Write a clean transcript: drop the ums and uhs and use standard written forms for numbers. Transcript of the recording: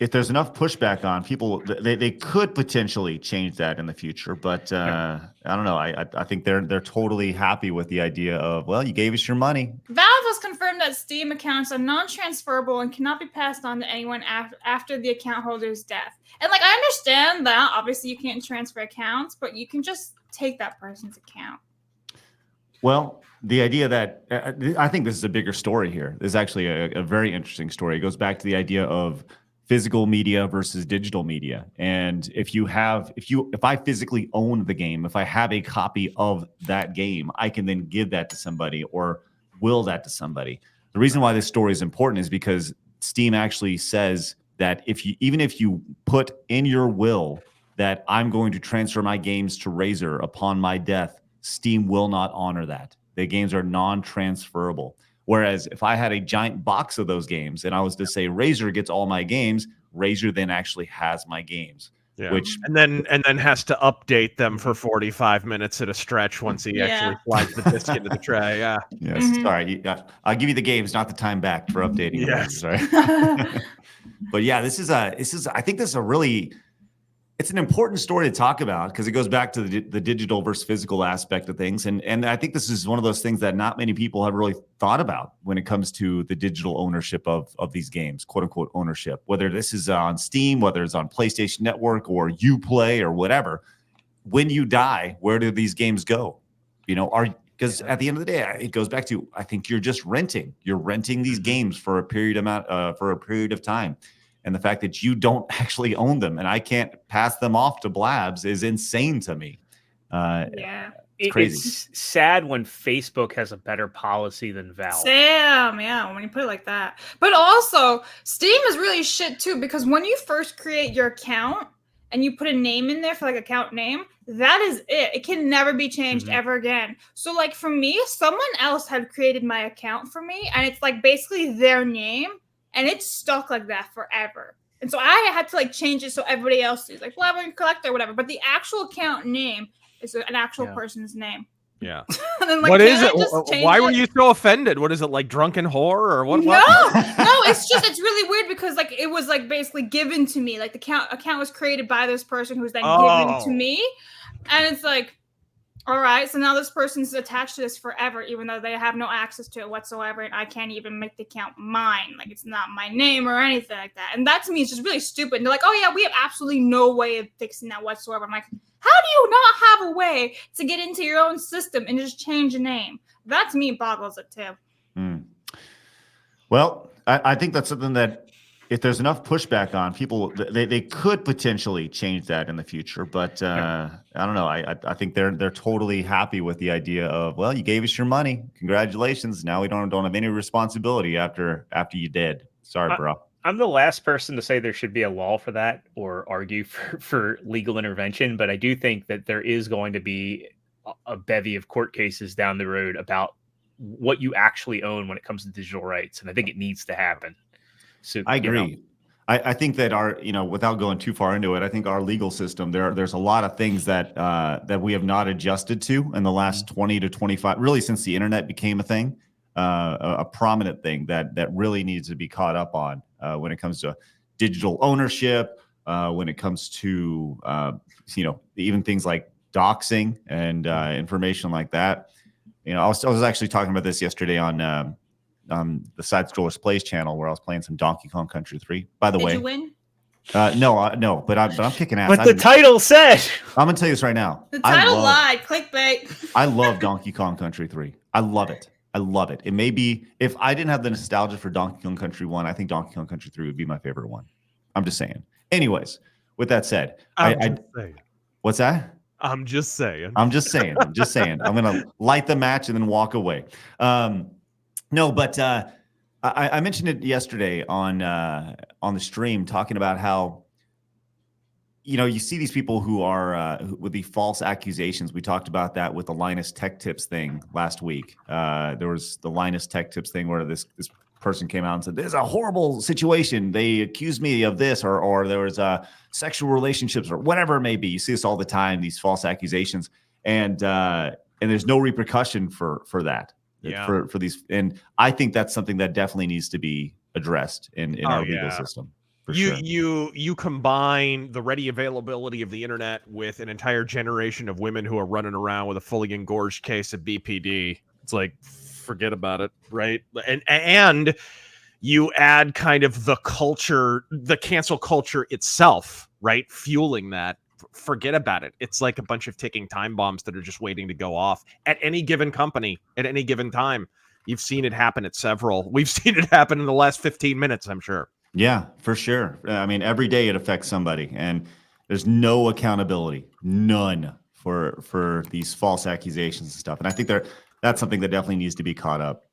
if there's enough pushback on people, they could potentially change that in the future. But I don't know. I think they're totally happy with the idea of, well, you gave us your money. Valve has confirmed that Steam accounts are non-transferable and cannot be passed on to anyone after the account holder's death. And like, I understand that obviously you can't transfer accounts, but you can just take that person's account. Well, the idea that I think this is a bigger story here. This is actually a very interesting story. It goes back to the idea of physical media versus digital media. And if I physically own the game, if I have a copy of that game, I can then give that to somebody or will that to somebody. The reason why this story is important is because Steam actually says that even if you put in your will that I'm going to transfer my games to Razer upon my death, Steam will not honor that. The games are non-transferable. Whereas if I had a giant box of those games and I was to say Razer gets all my games, Razer then actually has my games. Yeah. And then has to update them for 45 minutes at a stretch once he actually slides the disc into the tray. Yeah. Yes. Mm-hmm. Sorry. I'll give you the games, not the time back for updating. Yes. Right. But yeah, I think this is it's an important story to talk about because it goes back to the digital versus physical aspect of things. And I think this is one of those things that not many people have really thought about when it comes to the digital ownership of these games, quote unquote ownership, whether this is on Steam, whether it's on PlayStation Network or Uplay or whatever. When you die, where do these games go? Because at the end of the day, it goes back to, I think you're just renting. You're renting these games for a period of time. And the fact that you don't actually own them and I can't pass them off to Blabs is insane to me. It's crazy. It's sad when Facebook has a better policy than Valve. Sam, yeah, when you put it like that. But also, Steam is really shit too, because when you first create your account and you put a name in there for like account name, that is it. It can never be changed ever again. So like for me, someone else had created my account for me and it's like basically their name. And it's stuck like that forever. And so I had to like change it so everybody else sees, like Blabbering Collector or whatever. But the actual account name is an actual person's name. Yeah. Then, like, what is it? Why were you so offended? What is it, like drunken whore or what? No, it's really weird because like it was like basically given to me. Like the account was created by this person who was then given to me. And it's like, all right, so now this person's attached to this forever, even though they have no access to it whatsoever, and I can't even make the account mine. Like, it's not my name or anything like that. And that, to me, is just really stupid. And they're like, oh, yeah, we have absolutely no way of fixing that whatsoever. I'm like, how do you not have a way to get into your own system and just change a name? That, to me, boggles it, too. Well, I think that's something that if there's enough pushback on people, they could potentially change that in the future. But I don't know. I think they're totally happy with the idea of, well, you gave us your money. Congratulations. Now we don't have any responsibility after you did. Sorry, bro. I'm the last person to say there should be a law for that or argue for legal intervention. But I do think that there is going to be a bevy of court cases down the road about what you actually own when it comes to digital rights. And I think it needs to happen. So, I agree. I think that without going too far into it, I think our legal system, there's a lot of things that we have not adjusted to in the last 20 to 25, really since the internet became a thing, a prominent thing that really needs to be caught up on when it comes to digital ownership, when it comes to, even things like doxing and information like that. I was actually talking about this yesterday on the Side Scrollers Plays channel where I was playing some Donkey Kong Country 3. By the way, did you win? No, but I'm kicking ass. But the title said. I'm gonna tell you this right now. The title lied. Clickbait. I love Donkey Kong Country 3. I love it. It may be, if I didn't have the nostalgia for Donkey Kong Country 1, I think Donkey Kong Country 3 would be my favorite one. I'm just saying. Anyways, with that said, what's that? I'm just saying. I'm gonna light the match and then walk away. No, but I mentioned it yesterday on the stream, talking about how you see these people who are with the false accusations. We talked about that with the Linus Tech Tips thing last week. There was the Linus Tech Tips thing where this person came out and said, "There's a horrible situation. They accused me of this, or there was sexual relationships, or whatever it may be." You see this all the time, these false accusations, and there's no repercussion for that. For these, and I think that's something that definitely needs to be addressed in our legal system. For sure. You combine the ready availability of the internet with an entire generation of women who are running around with a fully engorged case of BPD. It's like, forget about it, right? And you add kind of the culture, the cancel culture itself, right? Fueling that. Forget about it. It's like a bunch of ticking time bombs that are just waiting to go off at any given company at any given time. You've seen it happen at several. We've seen it happen in the last 15 minutes, I'm sure. Yeah, for sure. I mean, every day it affects somebody, and there's no accountability, none for these false accusations and stuff. And I think that's something that definitely needs to be caught up.